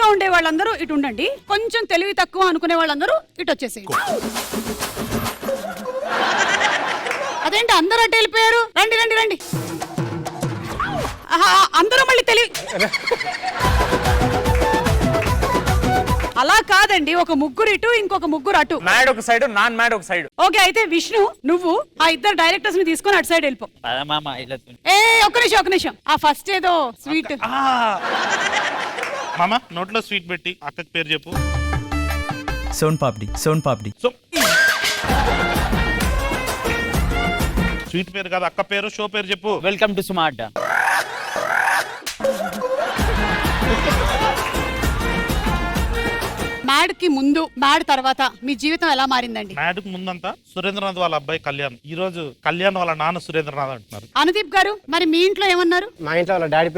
తెలివిగా ఉండే వాళ్ళందరూ ఇటు ఉండండి, కొంచెం తెలివి తక్కువ అనుకునే వాళ్ళందరూ ఇటు వచ్చేసేయండి. అదేంటి అందరూ అటు వెళ్ళిపోయారు? రండి రండి రండి. అందరూ మళ్ళీ తెలివి అలా కాదండి, ఒక ముగ్గురు ఇటు ఇంకొక ముగ్గురు అటు. మ్యాడ్ ఒక సైడ్, నాన్ మ్యాడ్ ఒక సైడ్. ఓకే, అయితే విష్ణు నువ్వు ఆ ఇద్దరు డైరెక్టర్స్ ని తీసుకొని అటు సైడ్ వెళ్ళిపో. ఏ ఒక్క నిమిషం ఆ ఫస్ట్ ఏదో స్వీట్. మామ నోట్లో స్వీట్ పెట్టి అక్కకి పేరు చెప్పు. సోన్ పాపిడి. స్వీట్ పేరు కాదు, అక్క పేరు, షో పేరు చెప్పు. Welcome to Suma Adda. Mad కి ముందు మ్యాడ్ తర్వాత మీ జీవితం ఎలా మారిందండి? మ్యాడ్ కు ముందంతా సురేంద్రనాథ్ వాళ్ళ అబ్బాయి కళ్యాణ్, ఈ రోజు కళ్యాణ్ వాళ్ళ నాన్న సురేంద్రనాథ్ అంటున్నారు. అనుదీప్ గారు మరి మీ ఇంట్లో ఏమన్నారు? మా ఇంట్లో వాళ్ళ డాడీ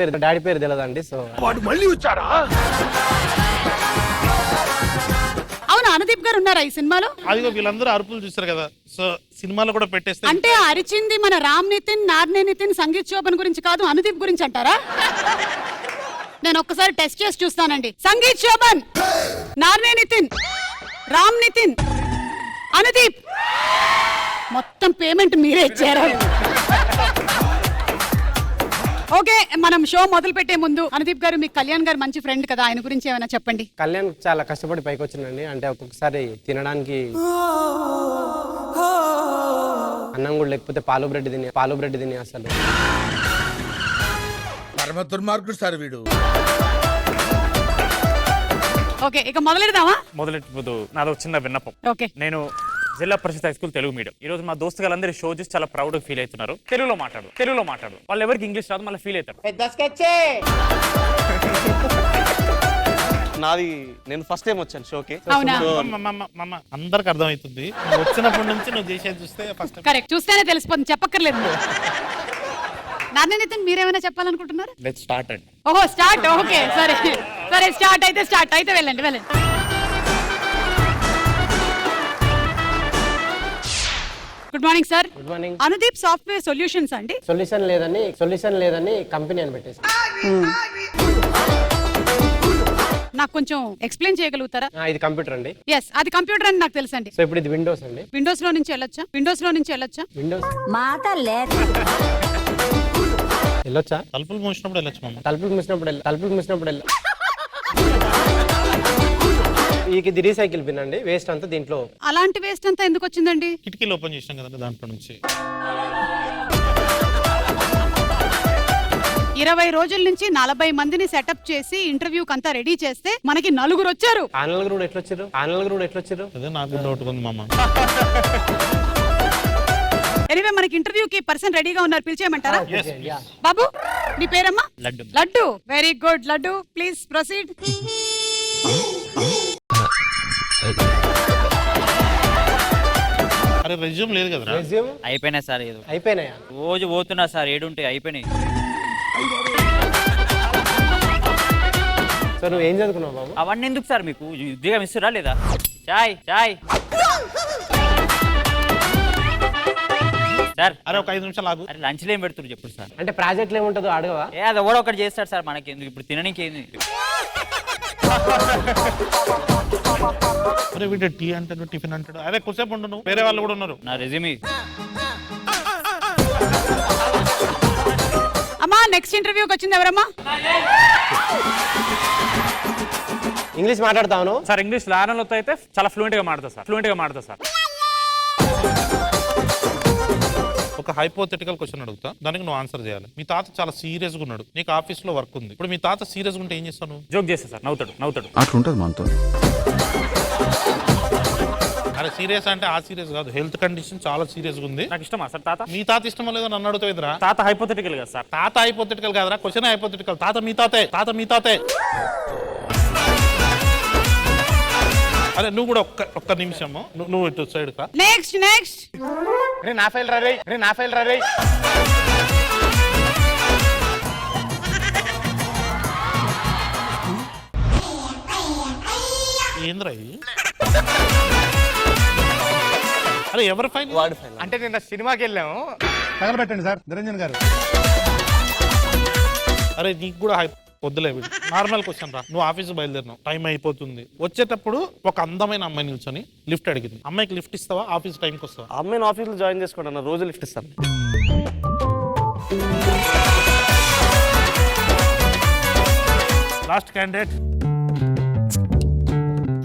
పేరు తెలియదండి. సో వాడు మళ్ళీ వచ్చారా? అవును, అనుదీప్ గారు ఉన్నారా ఈ సినిమాలో? అదిగో వీళ్ళందరూ అరుపులు చూస్తారు కదా, సో సినిమాలో కూడా పెట్టేస్తే. అంటే అరిచింది మన రామ్ నితిన్, నార్నే నితిన్, సంగీత్ శోభన్ గురించి కాదు, అనుదీప్ గురించి అంటారా? నేను ఒక్కసారి టెస్ట్ చేసి చూస్తానండి. సంగీత్ శోభన్, నార్నే నితిన్, రామ్ నితిన్, అనుదీప్, మొత్తం పేమెంట్ మీరే ఇచ్చారు. ఓకే, మనం షో మొదలు పెట్టే ముందు అనుదీప్ గారు, మీకు కళ్యాణ్ గారు మంచి ఫ్రెండ్ కదా, ఆయన గురించి ఏమైనా చెప్పండి. కళ్యాణ్ చాలా కష్టపడి పైకి వచ్చిందండి. అంటే ఒక్కొక్కసారి తినడానికి అన్నం కూడా లేకపోతే పాలు బ్రెడ్ తిని అసలు పరమ దుర్మార్గుడు సార్ వీడు. ఓకే, ఇక మొదలెడదామా? మొదలెట్టు. నాదో చిన్న విన్నపం. ఓకే, నేను జిల్లా Parishad high school Telugu medium. ఈ రోజు మా దోస్తులందరూ షో చూసి చాలా ప్రౌడ్ ఫీల్ అవుతున్నారు. తెలుగులో మాట్లాడు. వాళ్ళు ఎవరికి ఇంగ్లీష్ రాదు, మళ్ళీ ఫీల్ అవుతారు. నాది నేను ఫస్ట్ టైం వచ్చాను షోకి. అవునా? అందరికి అర్థమవుతుంది, వచ్చినప్పటి నుంచి నువ్వు చేసేది చూస్తే ఫస్ట్ కరెక్ట్, చూస్తేనే తెలిసిపోతుంది, చెప్పక్కర్లేదు. నార్నే నితిన్, మీరేమైనా చెప్పాలనుకుంటున్నారు? లెట్స్ స్టార్ట్ అండి. ఓహో స్టార్ట్. ఓకే, సరే స్టార్ట్ అయితే వెళ్ళండి. Good morning sir. Good morning. Anudeep software solutions అండి. సొల్యూషన్ లేదని కంపెనీ అని పెట్టేసి. నాకు కొంచెం ఎక్స్ప్లెయిన్ చేయగలుగుతారా? ఇది కంప్యూటర్ అండి. ఎస్, అది కంప్యూటర్ అని నాకు తెలుసండి. సో ఇప్పుడు ఇది విండోస్ అండి. విండోస్ లో నుంచి వెళ్ళొచ్చా? విండోస్ వెళ్ళొచ్చా? తలుపులు మూసినప్పుడు వెళ్ళొచ్చు మామ. తలుపులు మూసినప్పుడు ఇది రీసైకిల్ బిన్ అండి. వేస్ట్ అంతా దీంట్లో. అలాంటి వేస్ట్ అంతా ఎందుకు వచ్చిందండి? కిటికీలు ఓపెన్ చేసినాం కదండి, దాంట్లో నుంచి. 20 రోజుల నుంచి 40 మందిని సెటప్ చేసి ఇంటర్వ్యూకి అంతా రెడీ చేస్తే మనకి 4 వచ్చారు. ఆ నలుగురు ఎట్లొచ్చారు? అదే నాకు డౌట్ ఉంది మామ. ఎనివే, మనకి ఇంటర్వ్యూకి పర్సన్ రెడీగా ఉన్నారు, పిలిచేయమంటారా? బాబు, నీ పేరమ్మా? Laddu. Very good laddu, please proceed. అరే రెజ్యూమ్ లేదు కదా? అయిపోయినాయి సార్, అయిపోయినాయా? రోజు పోతున్నా సార్, ఏడుంటాయి అయిపోయినాయి. సో నువ్వు ఏం చదువుకున్నావు బాబు? అవన్నీ ఎందుకు సార్ మీకు? ఉద్యోగం ఇస్తురా లేదా? చాయ్ సార్. అరే ఒక 5 నిమిషాలు ఆగు. అరే లంచ్లో ఏం పెడుతున్నారు చెప్పు సార్. అంటే ప్రాజెక్టులు ఏముంటుందో అడగవా? అది ఎవడో ఒకటి చేస్తాడు సార్, మనకి ఎందుకు ఇప్పుడు తినడానికి ఏంది? అరే వీడు టీ అంటాడు, టిఫిన్ అంటాడు. అరే కొద్దిసేపు ఉండు, నువ్వు వేరే వాళ్ళు కూడా ఉన్నారు. నా రెజ్యూమ్. అమ్మా, నెక్స్ట్ ఇంటర్వ్యూకి వచ్చింది ఎవరమ్మా? ఇంగ్లీష్ మాట్లాడతాను సార్. ఇంగ్లీష్ లానలతో అయితే చాలా ఫ్లూయెంట్ గా మాడతా సార్. ఒక హైపోథెటికల్ క్వశ్చన్ అడుగుతా, దానికి నువ్వు ఆన్సర్ చేయాలి. మీ తాత చాలా సీరియస్ గా ఉన్నాడు, నీకు ఆఫీస్ లో వర్క్ ఉంది. ఇప్పుడు మీ తాత సీరియస్ గా ఉంటే ఏం చేస్తాను? జోక్ చేస్తా సార్, నవ్వుతాడు. అట్లుంటది మనతో. అరే సీరియస్ అంటే ఆ సీరియస్ కాదు, హెల్త్ కండిషన్ చాలా సీరియస్ గా ఉంది. నాకు ఇష్టమా సార్ తాత? మీ తాత ఇష్టమో లేదో నన్ను అడుగుతావురా? తాత హైపోథెటికల్ కదా సార్. తాత హైపోథెటికల్ కాదురా, క్వశ్చన్ హైపోథెటికల్. తాత మీ తాతే. అరే నువ్వు కూడా ఒక్క నిమిషము, నువ్వు ఇటు సైడ్ కా. నెక్స్ట్ నా ఫైల్ రా. ఏంద్రా ఇది? అరే ఎవరి ఫైల్? వాడి ఫైల్. అంటే నిన్న సినిమాకి వెళ్ళాము. తగలబెట్టండి సార్ నిరంజన్ గారు. అరే నీకు కూడా వద్దులే నార్మల్ క్వశ్చన్ రా. నువ్వు ఆఫీస్ బయలుదేరినావు, టైం అయిపోతుంది. వచ్చేటప్పుడు ఒక అందమైన అమ్మాయి నిల్చొని లిఫ్ట్ అడిగింది. అమ్మాయికి లిఫ్ట్ ఇస్తావా? ఆఫీస్ టైంకి వస్తావా? ఆ అమ్మాయిని ఆఫీస్లో జాయిన్ చేసుకోండి అన్న, రోజు లిఫ్ట్ ఇస్తాను. లాస్ట్ క్యాండిడేట్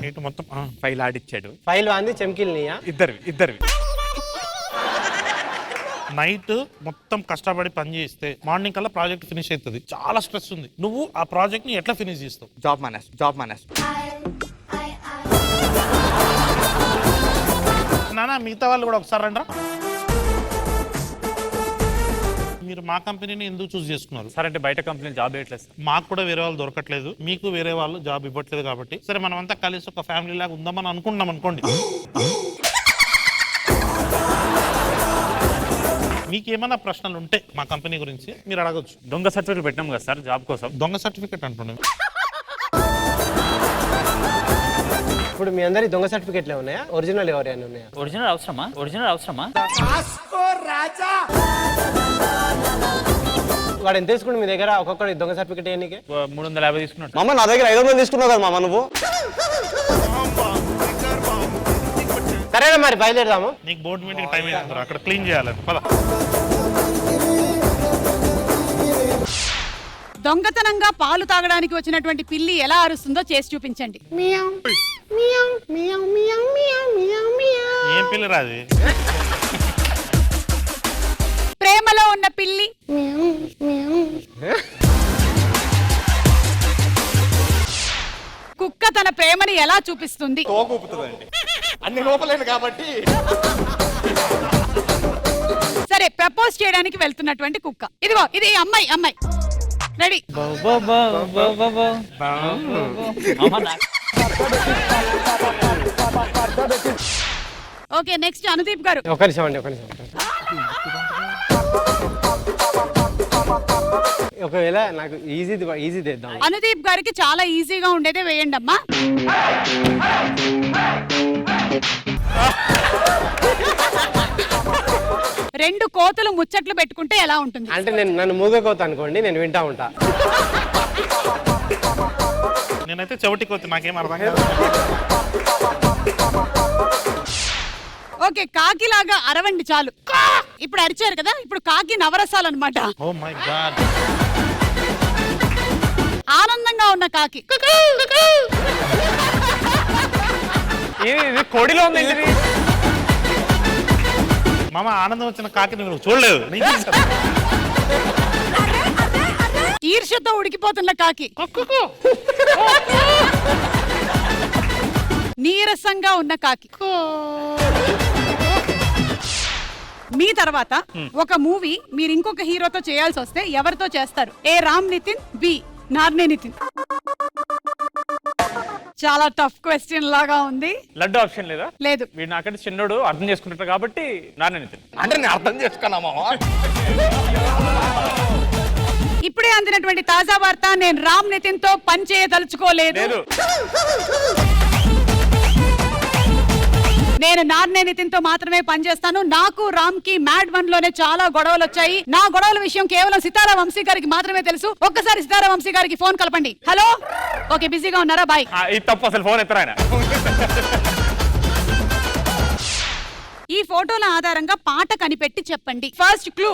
ఏంటి మొత్తం ఫైల్ ఆడిచ్చాడు. ఫైల్ అంది చెమ్కిల్నియా? ఇద్దరివి నైట్ మొత్తం కష్టపడి పని చేస్తే మార్నింగ్ కల్లా ప్రాజెక్ట్ ఫినిష్ అవుతుంది. చాలా స్ట్రెస్ ఉంది. నువ్వు ఆ ప్రాజెక్ట్ ని ఎట్లా ఫినిష్ చేస్తావు? జాబ్ మానేస్ నానా మిగతా వాళ్ళు కూడా ఒకసారి రండి. మీరు మా కంపెనీని ఎందుకు చూస్ చేసుకున్నారు? సార్ అంటే బయట కంపెనీ జాబ్ ఇవ్వట్లేదు సార్. మాకు కూడా వేరే వాళ్ళు దొరకట్లేదు, మీకు వేరే వాళ్ళు జాబ్ ఇవ్వట్లేదు కాబట్టి సరే మనం అంతా కలిసి ఒక ఫ్యామిలీ లాగా ఉందామని అనుకుంటున్నాం అనుకోండి. మీకేమైనా ప్రశ్నలు ఉంటే మా కంపెనీ గురించి మీరు అడగచ్చు. దొంగ సర్టిఫికేట్ పెట్టినాం కదా సార్ జాబ్ కోసం. దొంగ సర్టిఫికేట్ అంటున్నాను. ఇప్పుడు మీ అందరి దొంగ సర్టిఫికెట్లు ఉన్నాయా? ఒరిజినల్ ఎవరైనా ఉన్నాయా? ఒరిజినల్ అవసరమా వాడు ఎంత తీసుకుంటు మీ దగ్గర ఒక్కొక్కటి దొంగ సర్టిఫికెట్ ఎన్నికే? 350 తీసుకున్నట్టు. మామ నా దగ్గర 500 తీసుకున్నావు కదా మామ నువ్వు. సరేనా మరి బయలుదేరదాము. నీకు బోర్డు మీటింగ్ టైం అయింది, అక్కడ క్లీన్ చేయాలని. పద. దొంగతనంగా పాలు తాగడానికి వచ్చినటువంటి పిల్లి ఎలా అరుస్తుందో చేసి చూపించండి. ఏం పిల్లరా అది? ప్రేమలో ఉన్న పిల్లి. కుక్క తన ప్రేమని ఎలా చూపిస్తుంది? అన్ని లోపలేను కాబట్టి. సరే, ప్రపోజ్ చేయడానికి వెళ్తున్నటువంటి కుక్క. ఇదిగో ఇది అమ్మాయి రెడీ. ఓకే, నెక్స్ట్ అనుదీప్ గారు. ఒక నిమిషం అండి. ఒకవేళ నాకు ఈజీ తెద్దాం. అనుదీప్ గారికి చాలా ఈజీగా ఉండేదే వేయండి అమ్మా. రెండు కోతులు ముచ్చట్లు పెట్టుకుంటే ఎలా ఉంటుంది? అంటే నన్ను మూగకోత అనుకోండి, నేను వింటా ఉంటా. నేనైతే చెవిటికి నాకేం అర్థం కాదు. ఓకే, కాకిలాగా అరవండి చాలు. ఇప్పుడు అరిచారు కదా, ఇప్పుడు కాకి నవరసాలు అనమాట. Oh my god. ఆనందంగా ఉన్న కాకి. ఇది కోడిలో ఉంది. మామ ఆనందం వచ్చిన కాకి నువ్వు చూడలేదు. ఈర్ష్యతో ఉడికిపోతున్న కాకి. నీరసంగా ఉన్న కాకి. మీ తర్వాత ఒక మూవీ మీరు ఇంకొక హీరోతో చేయాల్సి వస్తే ఎవరితో చేస్తారు? ఏ రామ్ నితిన్, బి నార్నే నితిన్. చాలా టఫ్ క్వశ్చన్ లాగా ఉంది. లడ్డు ఆప్షన్ లేదా? లేదు. వీడు నాకంటే చిన్నోడు, అర్థం చేసుకుంటారు కాబట్టి నాన్నే నితిన్. అంటే నేను అర్థం చేసుకున్నా మామ. ఇప్పుడే అందినటువంటి తాజా వార్త, నేను రామ్ నితిన్ తో పని చేయదలుచుకోలేదు. నేను నార్నే నితిన్ తో మాత్రమే పనిచేస్తాను. నాకు రామ్ కి మ్యాడ్ 1 లోనే చాలా గొడవలు వచ్చాయి. నా గొడవల విషయం కేవలం సితారా వంశీ గారికి మాత్రమే తెలుసు. ఒక్కసారి సితారా వంశీ గారికి ఫోన్ కలపండి. హలో, ఓకే, బిజీగా ఉన్నారా? బాయ్. ఇది తప్పు, అసలు ఫోన్ ఎత్తరా ఆయన. ఈ ఫోటోల ఆధారంగా పాట కనిపెట్టి చెప్పండి. First clue.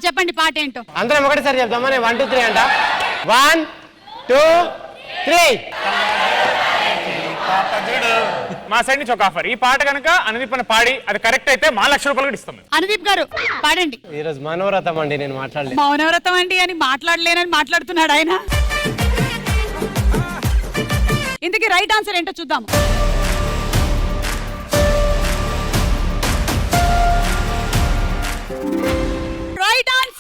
చెప్పండి పాట ఏంటో. అందరం ఒకటేసారి చెప్తామా? 1 2 3 అంట. 1 2 3. మా సైడ్ నుంచి ఒక ఆఫర్. ఈ పాట కనుక అనుదీప్ అని పాడి అది కరెక్ట్ అయితే 1 లక్ష రూపాయలు కూడా ఇస్తాం. అనుదీప్ గారు పాడండి. ఈరోజు మనోవ్రతం అండి, నేను మాట్లాడలేదు. మౌనవ్రతం అండి అని మాట్లాడలేనని మాట్లాడుతున్నాడు ఆయన. ఇంతకీ రైట్ ఆన్సర్ ఏంటో చూద్దాం. Right answer.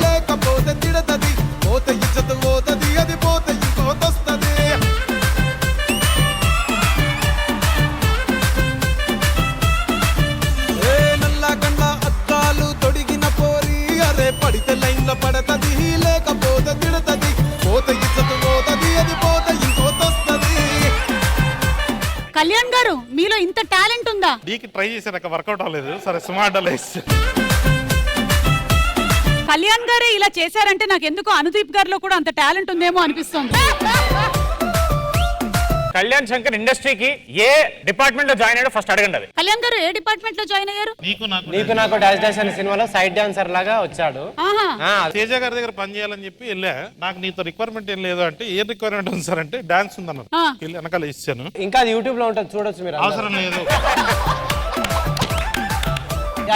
లేకపోతే తిడతది, పోతే ఇచ్చత పోతది, అది పోతే ఇంకోతొస్తది. నల్లా కన్నా అద్దాలు తొడిగిన పోరి, అరే పడితే లైన్ల పడతది, లేకపోతే తిడతది, పోతే ఇచ్చత పోతది, అది పోతే ఇంకోతొస్తది. ఇంత టాలెంట్ ఉందా? డీకి ట్రై చేశాక వర్కౌట్ అవ్వలేదు, సరే స్మార్ట్ వేసి. కళ్యాణ్ గారే ఇలా చేశారంటే నాకు ఎందుకో అనుదీప్ గారిలో కూడా అంత టాలెంట్ ఉందేమో అనిపిస్తుంది. కళ్యాణ్ శంకర్ ఇండస్ట్రీకి ఏ డిపార్ట్మెంట్ లో జాయిన్ అయ్యాడో ఫస్ట్ అడగండి. అది కళ్యాణ్ గారు ఏ డిపార్ట్మెంట్ లో జాయిన్ అయ్యారు? నీకు నాకు డాన్స్ డాన్స్ అనే సినిమాలో సైడ్ డాన్సర్ లాగా వచ్చాడు. ఆహా. తేజ గారి దగ్గర పని చేయాలని చెప్పి వెళ్ళా. నాకు నీతో రిక్వైర్మెంట్ ఏం లేదు అంటే, ఏ రిక్వైర్మెంట్ ఉంది సార్ అంటే డాన్స్ ఉందన్నారు. వెళ్ళి వెనకాల ఇచ్చాను. ఇంకా అది యూట్యూబ్ లో ఉంటుంది, చూడొచ్చు మీరు. అవసరం లేదు,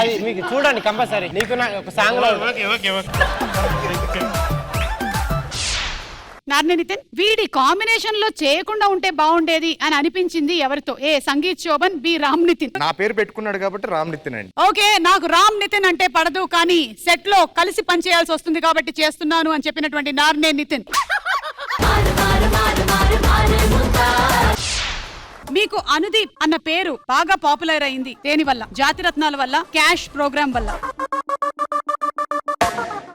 అది మీకు చూడండి కంపల్సరీ. నీకు నాకు ఒక సాంగ్ లో నార్నే నితిన్, వీడి కాంబినేషన్ లో చేయకుండా ఉంటే బాగుండేది అని అనిపించింది ఎవరితో? ఏ సంగీత్ శోభన్, బి రామ్ నితిన్. నా పేరు పెట్టుకున్నాడు కాబట్టి రామ్ నితిన్ అండి. ఓకే, నాకు రామ్ నితిన్ అంటే పడదు, కానీ సెట్ లో కలిసి పనిచేయాల్సి వస్తుంది కాబట్టి చేస్తున్నాను అని చెప్పినటువంటి నార్నే నితిన్. మీకు అనుదీప్ అన్న పేరు బాగా పాపులర్ అయింది దేని వల్ల? జాతిరత్నాల వల్ల, క్యాష్ ప్రోగ్రామ్ వల్ల?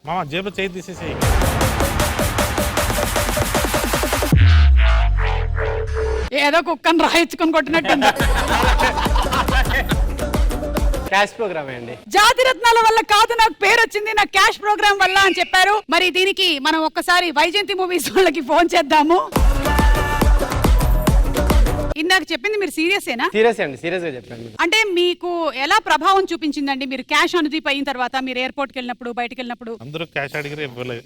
మామ జేబులో చేయి తీసేసి. ఏదో కుక్కను రాయించుకొని కొట్టినట్టుంది. క్యాష్ ప్రోగ్రామ్ అండి. జాతిరత్నాల వల్ల కాదు నాకు పేరు వచ్చింది, నా క్యాష్ ప్రోగ్రామ్ వల్ల అని చెప్పారు. మరి దీనికి మనం ఒక్కసారి వైజయంతి మూవీస్ వాళ్ళకి ఫోన్ చేద్దాము. ఇందాక చెప్పింది మీరు సీరియసేనా? సీరియస్ అండి, సీరియస్ గా చెప్పండి. అంటే మీకు ఎలా ప్రభావం చూపించిందండి మీరు క్యాష్ అనుదీప్ అయిన తర్వాత? మీరు ఎయిర్పోర్ట్ కి వెళ్ళినప్పుడు, బయటకు వెళ్ళినప్పుడు అందరూ క్యాష్ అడిగితే ఇవ్వలేదు.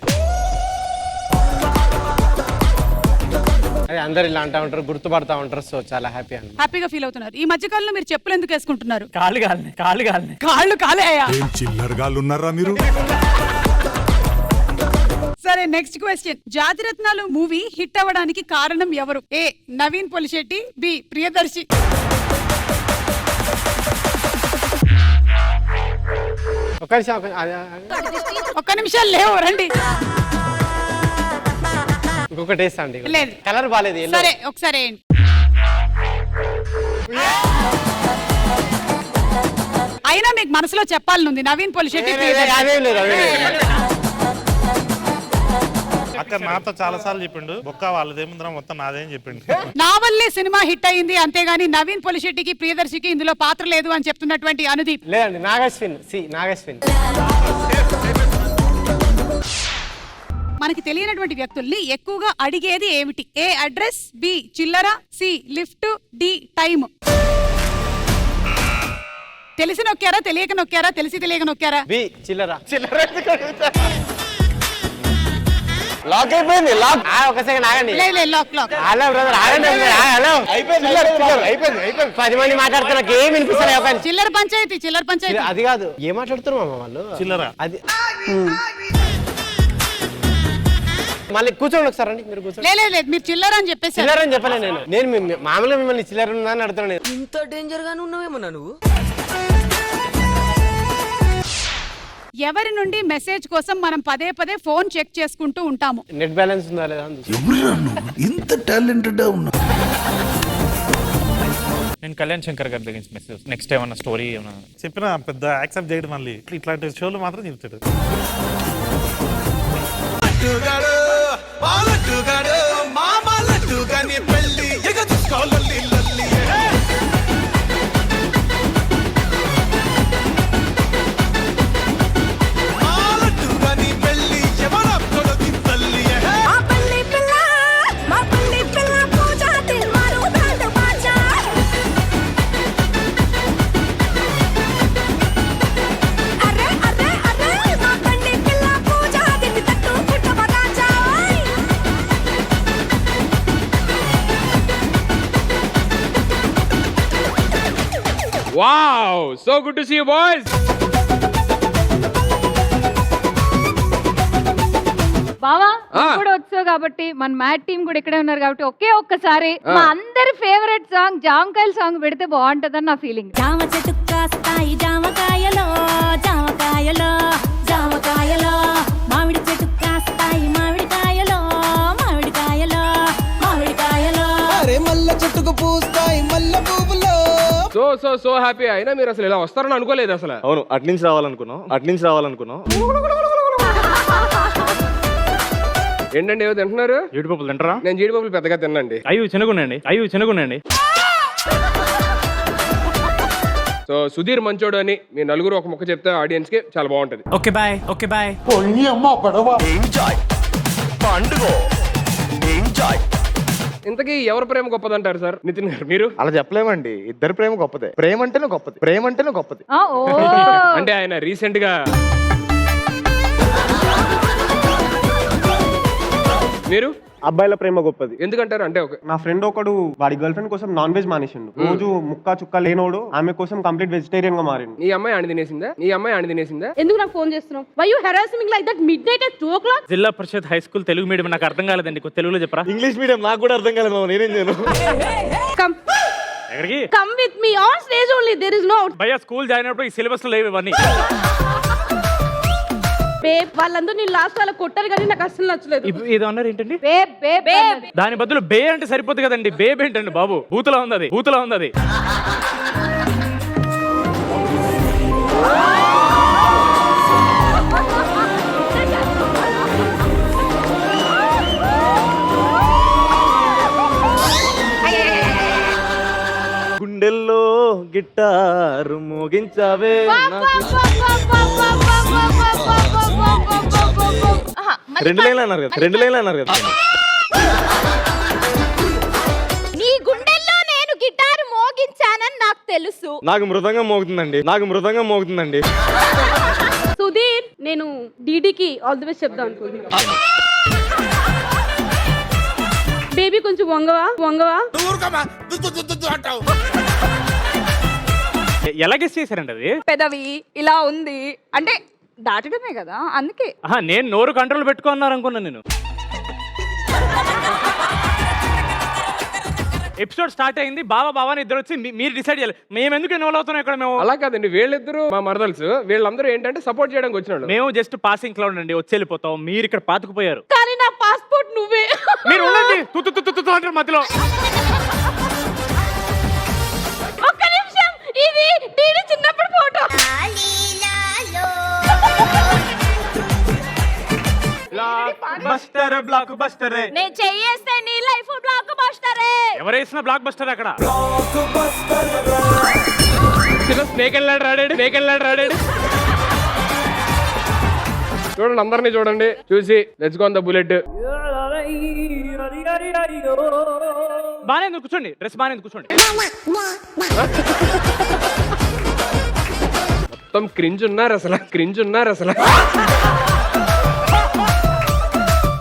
అదే అందరు ఇలా అంటా ఉంటారు, గుర్తుపడతా ఉంటారు. సో చాలా హ్యాపీ అండి. హ్యాపీగా ఫీల్ అవుతున్నారు. ఈ మధ్య కాలంలో మీరు చెప్పులు ఎందుకు వేసుకుంటున్నారు? కాళ్ళు కాలేయా? చిల్లర గాళ్ళు ఉన్నారా మీరు? సరే, నెక్స్ట్ క్వశ్చన్. జాతిరత్నాలు మూవీ హిట్ అవ్వడానికి కారణం ఎవరు? ఏ నవీన్ పొలిశెట్టి, బి ప్రియదర్శి. ఒక్క నిమిషాలు లేవు, రండి. ఇంకొకటి వేస్తా అండి. లేదు, కలర్ బాగాలేదు. సరే ఒకసారి వేయండి. అయినా మీకు మనసులో చెప్పాలనుంది నవీన్ పొలిశెట్టి, ప్రియదర్శి. అదేం లేదు, అదేం లేదు. అక్కడ నాతో చాలా సార్లు చెప్పిండు, బొక్క వాళ్ళదేముందిరా మొత్తం నాదేం చెప్పిండు. నా వల్లే సినిమా హిట్ అయింది, అంతేగాని నవీన్ పొలిశెట్టికి, ప్రియదర్శికి ఇందులో పాత్ర లేదు అని చెప్తున్నటువంటి అనుదీప్. లేదండి, నాగశ్విన్. మనకి తెలియనటువంటి వ్యక్తుల్ని ఎక్కువగా అడిగేది ఏమిటి? ఏ అడ్రస్, బి చిల్లర, సి లిఫ్ట్, డి టైం. తెలిసి నొక్కారా, తెలియక నొక్కారా? తెలిసి తెలియక నొక్కారా? బి చిల్లర. లాక్ అయిపోయింది. లాక్. ఒక సెకండ్ ఆగండి. Lock lock. హలో బ్రదర్, ఆగండి. హలో, అయిపోయింది. 10 మంది మాట్లాడుతున్నా, ఏం వినిపిస్తలే. చిల్లర పంచాయతీ. అది కాదు, ఏం మాట్లాడుతున్నారు మామ వాళ్ళు? చిల్లర. అది మళ్ళీ కూర్చోండి ఒకసారి అండి. మీరు కూర్చోండి. లేదు, మీరు చిల్లర అని చెప్పేసి. చిల్లర అని చెప్పలే నేను మామూలుగా మిమ్మల్ని చిల్లర ఉందా అని అడుగుతున్నాను. ఇంత డేంజర్ గానే ఉన్నావేమన్నా నువ్వు? ఎవరి నుండి మెసేజ్ కోసం మనం పదే పదే ఫోన్ చెక్ చేసుకుంటూ ఉంటాము? నెట్ బ్యాలెన్స్ ఉందా లేదా అని. ఇంత టాలెంటెడ్ ఉన్నా. నేను కళ్యాణ్ శంకర్ గారి దగ్గర మెసేజ్. నెక్స్ట్ ఏమన్నా స్టోరీ ఏమన్నా చెప్పిన పెద్ద యాక్సెప్ట్ చేయడం, మళ్ళీ ఇట్లాంటి షోలు మాత్రం చెప్తాడు. లడ్డుగాడు, మా లడ్డుగాడు, మామ లడ్డుగాని పెళ్ళి ఎగ చూసుకోవాలి. Wow! So good to see you boys! బావా కూడా వచ్చావు కాబట్టి మన మ్యాట్ టీం కూడా ఇక్కడే ఉన్నారు కాబట్టి ఒక్కసారి మా అందరి ఫేవరెట్ సాంగ్ జామకాయల సాంగ్ పెడితే బాగుంటదని నా ఫీలింగ్. జామ చెట్టు కాస్తాయి జామకాయలో, జామకాయలో, జామకాయలో, మామిడి చెట్టు కాస్తాయి మామిడికాయలో, మామిడికాయలో, మామిడికాయలో, అరే మల్ల చెట్టుకు పూస్తాయి మల్ల పువ్వులో. So happy. అయినా మీరు అసలు ఇలా వస్తారని అనుకోలేదు అసలు. అవును, అట్నుంచి రావాలనుకున్నాం. ఏంటండి ఏదో తింటున్నారు? జీడిపప్పులు తింటారా? నేను జీడిపప్పులు పెద్దగా తినండి. అయ్యో చిన్నగుండండి. సో సుధీర్ మంచోడు అని మీ నలుగురు ఒక ముక్క చెప్తే ఆడియన్స్ కి చాలా బాగుంటది. Okay bye, okay bye. ఇంతకీ ఎవరి ప్రేమ గొప్పదంటారు సార్ నితిన్ గారు మీరు? అలా చెప్పలేమండి, ఇద్దరు ప్రేమ గొప్పదే. ప్రేమ అంటేనే గొప్పది, ప్రేమ అంటేనే గొప్పది. ఓ అంటే ఆయన రీసెంట్ గా మీరు అబ్బాయిల ప్రేమ గొప్పది. ఎందుకంటారు? అంటే ఒక నా ఫ్రెండ్ ఒకడు వాడి గర్ల్ ఫ్రెండ్ కోసం నాన్ వెజ్ మానేసిండు. రోజు ముక్క చుక్క లేనోడు ఆమె కోసం కంప్లీట్ వెజిటేరియన్ గా మారిండు. ఈ అమ్మాయి ఆడి తినేసిందా? ఈ అమ్మాయి ఆడి తినేసిందా? ఎందుకు నాకు ఫోన్ చేస్తున్నావు? Why you harassing like that midnight at 2 o'clock? Zilla Parishad high school Telugu medium నాకు అర్థం కాలేదండి, కొంచెం తెలుగులో చెప్పరా? ఇంగ్లీష్ మీడియం నాకు కూడా అర్థం కాలేదు, నేనేం చేయను. Come ఎక్కడికి? come with me on stage only, there is no భయ్యా స్కూల్ జాయిన్ అయినప్పుడు ఈ సిలబస్ లో లేవు ఇవన్నీ. babe. వాళ్ళందరూ నీ లాస్ట్ వాళ్ళ కొట్టారు కానీ నాకు అసలు నచ్చలేదు. ఇది అన్నారు ఏంటండి? Babe babe Babe. దాని బదులు బే అంటే సరిపోతుంది కదండి, బేబ్ ఏంటండి బాబు? బూతులా ఉంది అది, బూతులా ఉంది అది. గుండెల్లో గిటారు మోగించావే. రెండు లైన్లు అన్నారు కదా, రెండు లైన్లు అన్నారు కదా. నీ గుండెల్లో నేను గిటార్ మోగించానని నాకు తెలుసు. నాకు మృదంగం మోగుతుందండి, నాకు మృదంగం మోగుతుందండి. సుధీర్, నేను డీడీకి ఆల్ ది బెస్ట్ చెప్దాం అనుకుంటున్నా. బేబీ కొంచెం వంగవా వంగవా. ఎలా గెస్ చేశారండి అది? పెదవి ఇలా ఉంది అంటే దాటడమే కదా, అందుకే. నేను నోరు కంట్రోల్ పెట్టుకున్నారు అనుకున్నాను నేను. ఎపిసోడ్ స్టార్ట్ అయింది, బావా ఇద్దరు వచ్చి మీరు డిసైడ్ చేయాలి మేము ఎందుకు ఇన్వాల్వ్ అవుతున్నాం ఇక్కడ. మేము అలా కాదండి, వీళ్ళిద్దరు మా మరదల్స్, వీళ్ళందరూ ఏంటంటే సపోర్ట్ చేయడానికి వచ్చినాడు. మేము జస్ట్ పాసింగ్ క్లౌడ్ అండి, వచ్చి వెళ్ళిపోతాం. మీరు ఇక్కడ పాతుకుపోయారు. కానీ నా పాస్పోర్ట్ నువ్వే. మీరు ఉండండి, తుత్తు అంటారు మధ్యలో. ఒక్క నిమిషం, ఇది డీడీ చిన్నప్పుడు ఫోటో. Block buster. నేను చెయ్యేస్తే నీ లైఫ్ బ్లాక్ బస్టరే. ఎవరేసిన బ్లాక్ బస్టర్ అక్కడ? చిన్న స్నేక్ వెళ్ళాడు రాడాడు. చూడండి, అందరినీ చూడండి, చూసి let's go on the bullet. బానే కూర్చోండి, డ్రెస్ బానే కూర్చోండి. మొత్తం క్రింజ్ ఉన్నారు అసలు.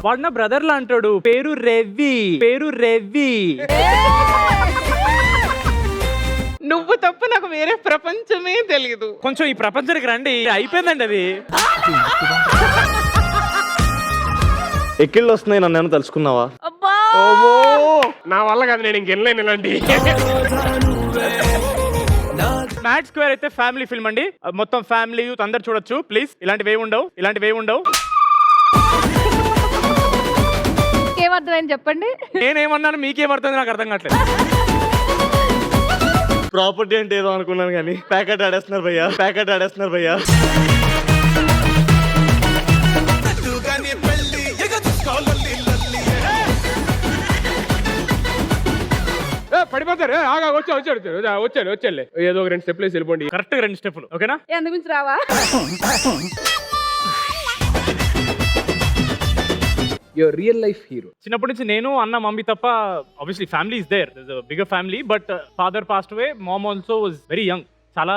వాడు నా బ్రదర్ లా అంటాడు, పేరు రవి. నువ్వు తప్ప నాకు వేరే ప్రపంచమే తెలియదు. కొంచెం ఈ ప్రపంచానికి రండి, అయిపోయిందండి అది. ఎక్కిళ్ళు వస్తున్నాయి, నన్ను ఏమైనా తెలుసుకున్నావా? అబ్బా, నా వల్ల కాదు, నేను ఇంకెళ్ళలేను ఇలాంటి. మ్యాట్ స్క్వేర్ అయితే ఫ్యామిలీ ఫిల్మ్ అండి, మొత్తం ఫ్యామిలీ యూత్ అందరు చూడొచ్చు. ప్లీజ్ ఇలాంటివి ఉండవు. ఏమర్థమైంది చెప్పండి. నేనేమన్నాను మీకేమర్థం నాకు అర్థం కావట్లేదు. ప్రాపర్టీ అంటే ఏదో అనుకున్నాను కానీ ప్యాకెట్ ఆడేస్తున్నారు భయ్యా. పడిపోతారు. వచ్చాను ఏదో ఒక 2 స్టెప్లు వేసి వెళ్ళిపోండి. కరెక్ట్ 2 స్టెప్పులు, ఓకేనా? ఎందుకు మించి రావా? Your real life hero. చిన్నప్పటి నుంచి నేను అన్న మమ్మీ తప్ప, obviously family is there, bigger family, but father passed away, mom also was very young. చాలా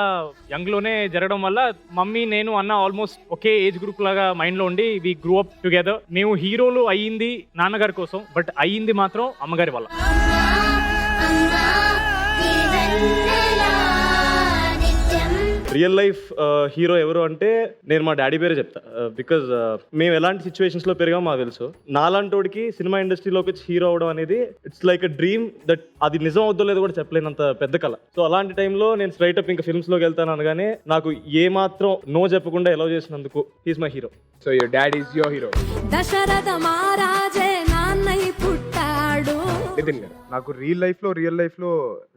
యంగ్ లోనే జరగడం వల్ల మమ్మీ నేను అన్న ఆల్మోస్ట్ ఒకే ఏజ్ గ్రూప్ లాగా మైండ్ లో ఉండి వి గ్రూ అప్ టుగెదర్. మేము హీరోలు అయ్యింది నాన్నగారి కోసం, బట్ అయ్యింది మాత్రం అమ్మగారి వల్ల. రియల్ లైఫ్ హీరో ఎవరు అంటే నేను మా డాడీ పేరే చెప్తా. బికాజ్ మేము ఎలాంటి సిచ్యువేషన్స్ లో పెరిగామో మాకు తెలుసు. నాలాంటోడికి సినిమా ఇండస్ట్రీలోకి వచ్చి హీరో అవడం అనేది it's like a dream that అది నిజం అవుద్దో లేదో కూడా చెప్పలేనంత పెద్ద కళ. సో అలాంటి టైంలో నేను స్ట్రైట్ అప్ ఇంకా ఫిల్మ్స్ లోకి వెళ్తాను అనగానే నాకు ఏ మాత్రం నో చెప్పకుండా ఎలవ్ చేసినందుకు he's my hero. So your dad is your hero. Dasharatha మహారాజే నాన్నయ్య పుట్టాడు. నితిన్ గారు, నాకు రియల్ లైఫ్ లో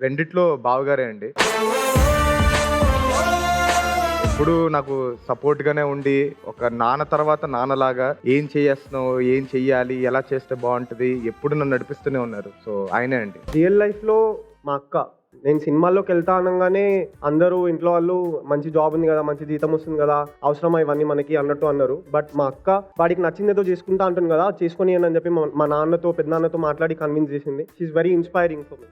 రెండిట్లో బావగారే అండి. ఇప్పుడు నాకు సపోర్ట్ గానే ఉండి ఒక నాన్న తర్వాత నాన్నలాగా ఏం చేస్తున్నావు, ఏం చెయ్యాలి, ఎలా చేస్తే బాగుంటది, ఎప్పుడు నన్ను నడిపిస్తూనే ఉన్నారు. సో ఆయనే అండి. రియల్ లైఫ్ లో మా అక్క, నేను సినిమాల్లోకి వెళ్తా అనగానే అందరూ ఇంట్లో వాళ్ళు మంచి జాబ్ ఉంది కదా, మంచి జీతం వస్తుంది కదా, అవసరమా ఇవన్నీ మనకి అన్నట్టు అన్నారు. బట్ మా అక్క వాడికి నచ్చిందేదో చేసుకుంటా అంటుంది కదా, చేసుకొని అని చెప్పి మా నాన్నతో పెద్దనాన్నతో మాట్లాడి కన్విన్స్ చేసింది. She's very inspiring for me.